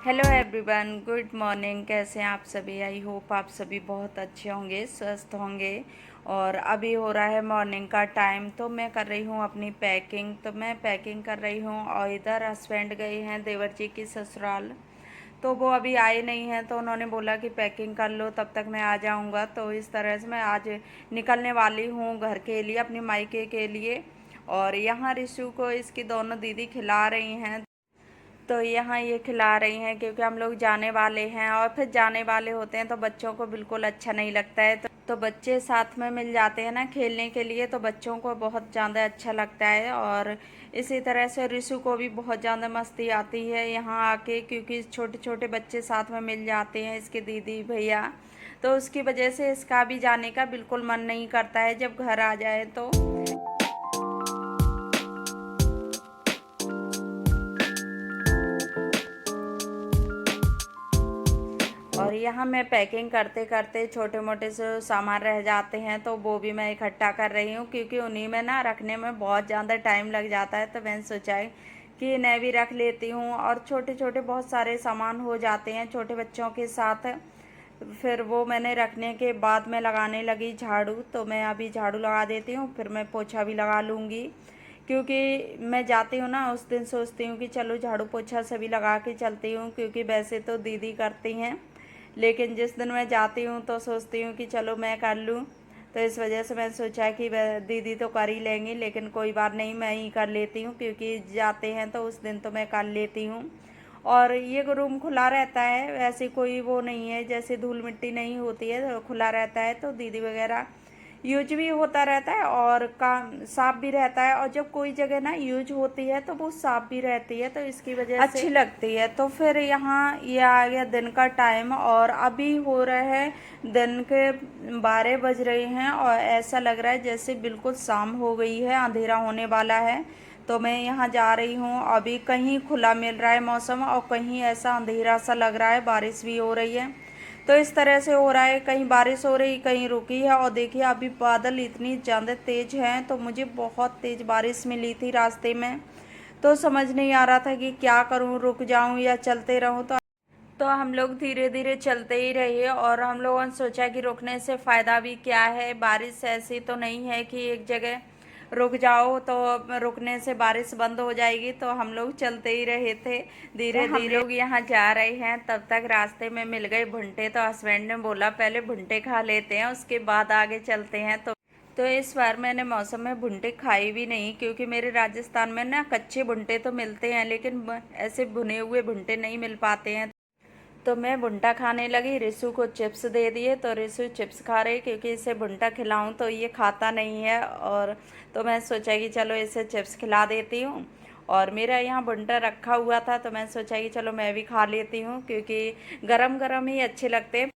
Hello everyone, good morning. कैसे हैं आप सभी? आई होप आप सभी बहुत अच्छे होंगे, स्वस्थ होंगे। और अभी हो रहा है मॉर्निंग का टाइम, तो मैं कर रही हूँ अपनी पैकिंग। तो मैं पैकिंग कर रही हूँ और इधर हस्बैंड गए हैं देवर जी की ससुराल, तो वो अभी आए नहीं हैं। तो उन्होंने बोला कि पैकिंग कर लो, तब तक मैं आ जाऊँगा। तो इस तरह से मैं आज निकलने वाली हूँ घर के लिए, अपनी मायके के लिए। और यहाँ रिशु को इसकी दोनों दीदी खिला रही हैं। तो यहाँ ये खिला रही हैं क्योंकि हम लोग जाने वाले हैं, और फिर जाने वाले होते हैं तो बच्चों को बिल्कुल अच्छा नहीं लगता है। तो बच्चे साथ में मिल जाते हैं ना खेलने के लिए, तो बच्चों को बहुत ज़्यादा अच्छा लगता है। और इसी तरह से रिशु को भी बहुत ज़्यादा मस्ती आती है यहाँ आके, क्योंकि छोटे छोटे बच्चे साथ में मिल जाते हैं, इसके दीदी भैया। तो उसकी वजह से इसका भी जाने का बिल्कुल मन नहीं करता है जब घर आ जाए तो। और यहाँ मैं पैकिंग करते करते छोटे मोटे से सामान रह जाते हैं तो वो भी मैं इकट्ठा कर रही हूँ, क्योंकि उन्हीं में ना रखने में बहुत ज़्यादा टाइम लग जाता है। तो मैंने सोचा है कि इन्हें भी रख लेती हूँ। और छोटे छोटे बहुत सारे सामान हो जाते हैं छोटे बच्चों के साथ। फिर वो मैंने रखने के बाद मैं लगाने लगी झाड़ू। तो मैं अभी झाड़ू लगा देती हूँ, फिर मैं पोछा भी लगा लूँगी। क्योंकि मैं जाती हूँ ना उस दिन सोचती हूँ कि चलो झाड़ू पोछा सभी लगा के चलती हूँ, क्योंकि वैसे तो दीदी करती हैं, लेकिन जिस दिन मैं जाती हूँ तो सोचती हूँ कि चलो मैं कर लूँ। तो इस वजह से मैंने सोचा कि दीदी तो कर ही लेंगी, लेकिन कोई बात नहीं, मैं ही कर लेती हूँ, क्योंकि जाते हैं तो उस दिन तो मैं कर लेती हूँ। और ये रूम खुला रहता है, वैसे कोई वो नहीं है, जैसे धूल मिट्टी नहीं होती है, तो खुला रहता है तो दीदी वगैरह यूज भी होता रहता है और काम साफ भी रहता है। और जब कोई जगह ना यूज होती है तो वो साफ भी रहती है, तो इसकी वजह से अच्छी लगती है। तो फिर यहाँ ये आ गया दिन का टाइम, और अभी हो रहा है दिन के 12 बज रहे हैं, और ऐसा लग रहा है जैसे बिल्कुल शाम हो गई है, अंधेरा होने वाला है। तो मैं यहाँ जा रही हूँ, अभी कहीं खुला मिल रहा है मौसम और कहीं ऐसा अंधेरा सा लग रहा है, बारिश भी हो रही है। तो इस तरह से हो रहा है, कहीं बारिश हो रही कहीं रुकी है। और देखिए अभी बादल इतनी ज़्यादा तेज़ हैं, तो मुझे बहुत तेज़ बारिश मिली थी रास्ते में। तो समझ नहीं आ रहा था कि क्या करूं, रुक जाऊं या चलते रहूं। तो हम लोग धीरे धीरे चलते ही रहे, और हम लोगों ने सोचा कि रुकने से फ़ायदा भी क्या है, बारिश ऐसी तो नहीं है कि एक जगह रुक जाओ तो रुकने से बारिश बंद हो जाएगी। तो हम लोग चलते ही रहे थे धीरे धीरे। हम लोग यहाँ जा रहे हैं, तब तक रास्ते में मिल गए भुट्टे। तो हस्बैंड ने बोला पहले भुट्टे खा लेते हैं, उसके बाद आगे चलते हैं। तो इस बार मैंने मौसम में भुट्टे खाए भी नहीं, क्योंकि मेरे राजस्थान में ना कच्चे भुट्टे तो मिलते हैं, लेकिन ऐसे भुने हुए भुट्टे नहीं मिल पाते हैं। तो मैं भुट्टा खाने लगी, रिशु को चिप्स दे दिए। तो रिशु चिप्स खा रही, क्योंकि इसे भुट्टा खिलाऊं तो ये खाता नहीं है। और तो मैं सोचा कि चलो इसे चिप्स खिला देती हूँ। और मेरा यहाँ भुट्टा रखा हुआ था, तो मैं सोचा कि चलो मैं भी खा लेती हूँ, क्योंकि गरम गरम ही अच्छे लगते हैं।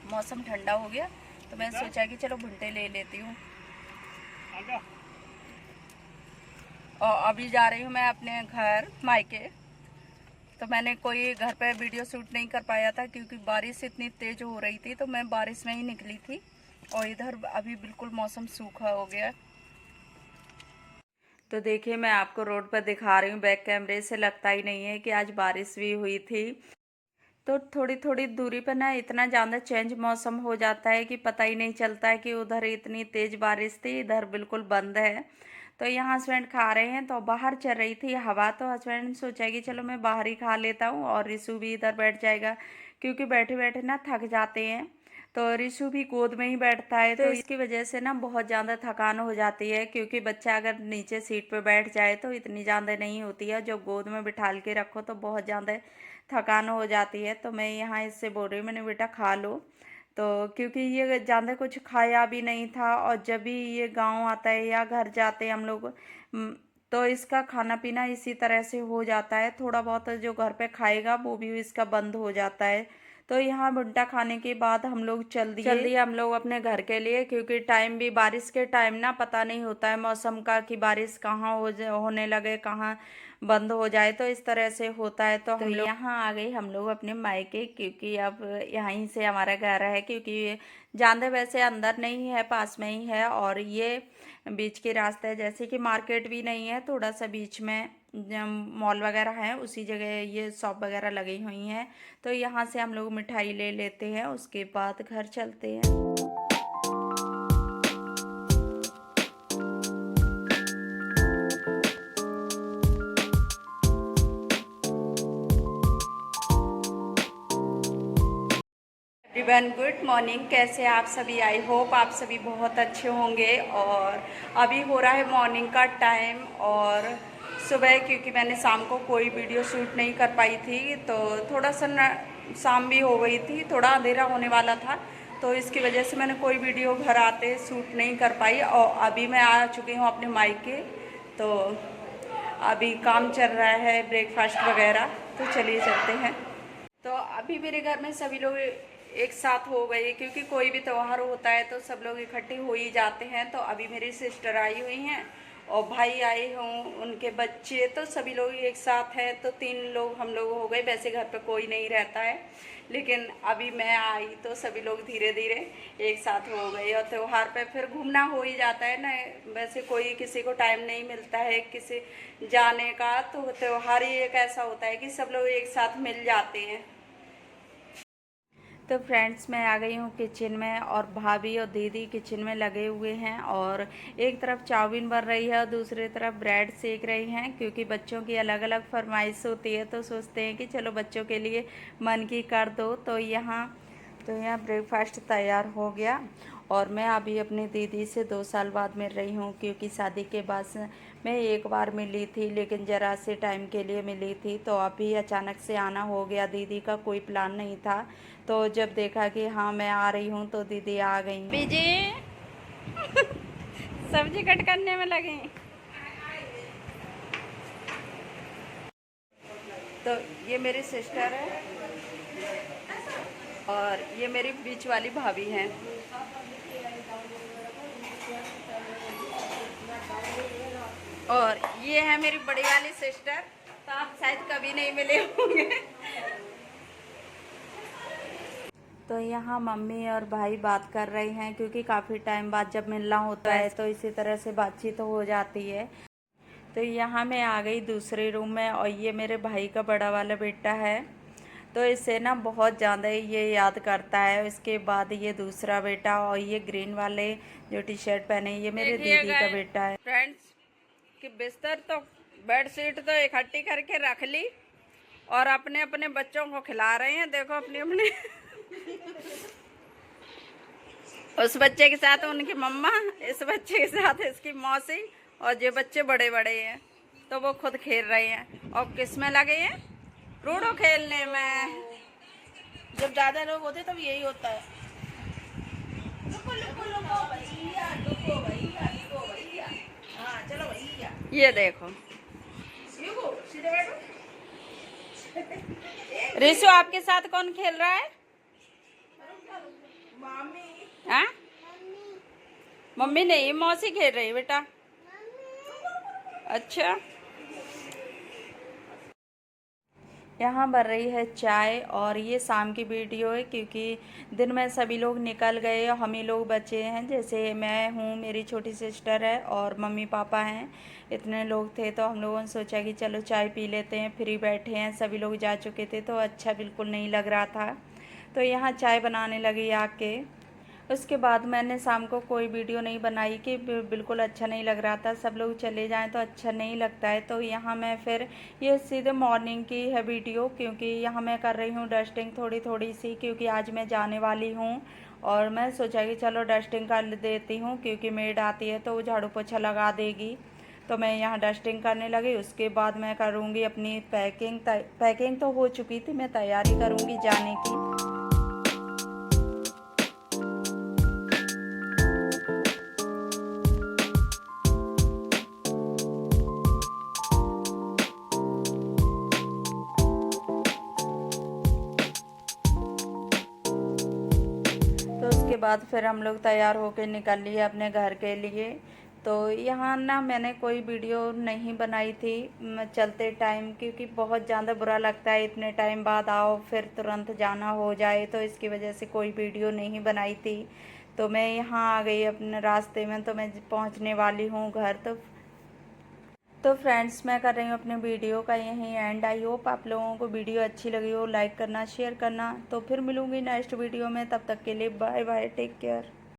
मौसम ठंडा हो गया, तो मैं सोचा कि चलो भुट्टे ले लेती हूँ। और अभी जा रही हूँ मैं अपने घर मायके। तो मैंने कोई घर पे वीडियो शूट नहीं कर पाया था, क्योंकि बारिश इतनी तेज हो रही थी, तो मैं बारिश में ही निकली थी। और इधर अभी बिल्कुल मौसम सूखा हो गया। तो देखिए मैं आपको रोड पर दिखा रही हूँ, बैक कैमरे से लगता ही नहीं है कि आज बारिश भी हुई थी। तो थोड़ी थोड़ी दूरी पर ना इतना ज़्यादा चेंज मौसम हो जाता है कि पता ही नहीं चलता है कि उधर इतनी तेज़ बारिश थी, इधर बिल्कुल बंद है। तो यहाँ हस्बैंड खा रहे हैं, तो बाहर चल रही थी हवा, तो हस्बैंड ने सोचा कि चलो मैं बाहर ही खा लेता हूँ, और रिशु भी इधर बैठ जाएगा, क्योंकि बैठे बैठे ना थक जाते हैं। तो रिशु भी गोद में ही बैठता है, तो इसकी वजह से ना बहुत ज़्यादा थकान हो जाती है, क्योंकि बच्चा अगर नीचे सीट पर बैठ जाए तो इतनी ज़्यादा नहीं होती है, जब गोद में बिठाल के रखो तो बहुत ज़्यादा थकान हो जाती है। तो मैं यहाँ इससे बोल रही हूँ, मैंने बेटा खा लो। तो क्योंकि ये ज़्यादा कुछ खाया भी नहीं था, और जब भी ये गांव आता है या घर जाते हैं हम लोग, तो इसका खाना पीना इसी तरह से हो जाता है, थोड़ा बहुत जो घर पे खाएगा वो भी इसका बंद हो जाता है। तो यहाँ भुट्टा खाने के बाद हम लोग चल दिए हम लोग अपने घर के लिए, क्योंकि टाइम भी बारिश के टाइम ना पता नहीं होता है मौसम का कि बारिश कहाँ होने लगे, कहाँ बंद हो जाए, तो इस तरह से होता है। तो हम लोग यहाँ आ गए हम लोग अपने मायके, क्योंकि अब यहीं से हमारा घर है, क्योंकि जानते वैसे अंदर नहीं है, पास में ही है, और ये बीच के रास्ते है, जैसे कि मार्केट भी नहीं है, थोड़ा सा बीच में मॉल वगैरह है, उसी जगह ये शॉप वगैरह लगी हुई हैं। तो यहाँ से हम लोग मिठाई ले लेते हैं, उसके बाद घर चलते हैं। एवरीवन गुड मॉर्निंग, कैसे आप सभी? आई होप आप सभी बहुत अच्छे होंगे। और अभी हो रहा है मॉर्निंग का टाइम, और सुबह क्योंकि मैंने शाम को कोई वीडियो शूट नहीं कर पाई थी, तो थोड़ा सा शाम भी हो गई थी, थोड़ा अंधेरा होने वाला था, तो इसकी वजह से मैंने कोई वीडियो घर आते शूट नहीं कर पाई। और अभी मैं आ चुकी हूँ अपने मायके, तो अभी काम चल रहा है ब्रेकफास्ट वगैरह, तो चलिए चलते हैं। तो अभी मेरे घर में सभी लोग एक साथ हो गए, क्योंकि कोई भी त्यौहार होता है तो सब लोग इकट्ठे हो ही जाते हैं। तो अभी मेरी सिस्टर आई हुई हैं और भाई आए हों, उनके बच्चे, तो सभी लोग एक साथ हैं, तो 3 लोग हम लोग हो गए। वैसे घर पे कोई नहीं रहता है, लेकिन अभी मैं आई तो सभी लोग धीरे धीरे एक साथ हो गए। और त्यौहार पे फिर घूमना हो ही जाता है ना, वैसे कोई किसी को टाइम नहीं मिलता है किसी जाने का, तो त्यौहार ही एक ऐसा होता है कि सब लोग एक साथ मिल जाते हैं। तो फ्रेंड्स, मैं आ गई हूँ किचन में, और भाभी और दीदी किचन में लगे हुए हैं, और एक तरफ चाउमीन बन रही है और दूसरी तरफ ब्रेड सेक रही हैं, क्योंकि बच्चों की अलग अलग फरमाइश होती है, तो सोचते हैं कि चलो बच्चों के लिए मन की कर दो। तो यहाँ ब्रेकफास्ट तैयार हो गया, और मैं अभी अपनी दीदी से 2 साल बाद मिल रही हूँ, क्योंकि शादी के बाद से मैं एक बार मिली थी, लेकिन ज़रा से टाइम के लिए मिली थी, तो अभी अचानक से आना हो गया। दीदी का कोई प्लान नहीं था, तो जब देखा कि हाँ मैं आ रही हूँ, तो दीदी आ गई। बीजी सब्जी कट करने में लगे। तो ये मेरी सिस्टर है, और ये मेरी बीच वाली भाभी हैं। और ये है मेरी बड़ी वाली सिस्टर, तो आप शायद कभी नहीं मिले होंगे। तो यहाँ मम्मी और भाई बात कर रहे हैं, क्योंकि काफ़ी टाइम बाद जब मिलना होता है तो इसी तरह से बातचीत हो जाती है। तो यहाँ मैं आ गई दूसरे रूम में, और ये मेरे भाई का बड़ा वाला बेटा है, तो इसे ना बहुत ज़्यादा ये याद करता है। इसके बाद ये दूसरा बेटा, और ये ग्रीन वाले जो टी शर्ट पहने, ये मेरे दीदी का बेटा है। फ्रेंड्स, कि बिस्तर तो बेडशीट तो इकट्ठी करके रख ली, और अपने अपने बच्चों को खिला रहे हैं। देखो अपने अपने उस बच्चे के साथ उनकी मम्मा, इस बच्चे के साथ इसकी मौसी, और ये बच्चे बड़े बड़े हैं तो वो खुद खेल रहे हैं। और किस में लगे हैं? लूडो खेलने में। जब ज्यादा लोग होते तब यही होता है। लुको लुको लुको भैया, लुको भैया, लुको भैया। हाँ चलो भैया। ये देखो सीधे बैठो। रिशु, आपके साथ कौन खेल रहा है? मामी। हाँ, मम्मी नहीं, मौसी खेल रही है बेटा। अच्छा, यहाँ बन रही है चाय, और ये शाम की वीडियो है, क्योंकि दिन में सभी लोग निकल गए, हम ही लोग बचे हैं। जैसे मैं हूँ, मेरी छोटी सिस्टर है, और मम्मी पापा हैं, इतने लोग थे। तो हम लोगों ने सोचा कि चलो चाय पी लेते हैं, फ्री बैठे हैं, सभी लोग जा चुके थे, तो अच्छा बिल्कुल नहीं लग रहा था। तो यहाँ चाय बनाने लगी आके। उसके बाद मैंने शाम को कोई वीडियो नहीं बनाई, कि बिल्कुल अच्छा नहीं लग रहा था, सब लोग चले जाएं तो अच्छा नहीं लगता है। तो यहाँ मैं फिर ये सीधे मॉर्निंग की है वीडियो, क्योंकि यहाँ मैं कर रही हूँ डस्टिंग थोड़ी थोड़ी सी, क्योंकि आज मैं जाने वाली हूँ, और मैं सोचा कि चलो डस्टिंग कर देती हूँ, क्योंकि मेड आती है तो वो झाड़ू पोछा लगा देगी। तो मैं यहाँ डस्टिंग करने लगी। उसके बाद मैं करूँगी अपनी पैकिंग तो हो चुकी थी, मैं तैयारी करूँगी जाने की। उसके बाद फिर हम लोग तैयार होके निकल लिए अपने घर के लिए। तो यहाँ ना मैंने कोई वीडियो नहीं बनाई थी चलते टाइम, क्योंकि बहुत ज़्यादा बुरा लगता है इतने टाइम बाद आओ फिर तुरंत जाना हो जाए, तो इसकी वजह से कोई वीडियो नहीं बनाई थी। तो मैं यहाँ आ गई अपने रास्ते में, तो मैं पहुँचने वाली हूँ घर। तो फ्रेंड्स, मैं कर रही हूँ अपने वीडियो का यहीं एंड। आई होप आप लोगों को वीडियो अच्छी लगी हो, लाइक करना, शेयर करना। तो फिर मिलूँगी नेक्स्ट वीडियो में, तब तक के लिए बाय बाय, टेक केयर।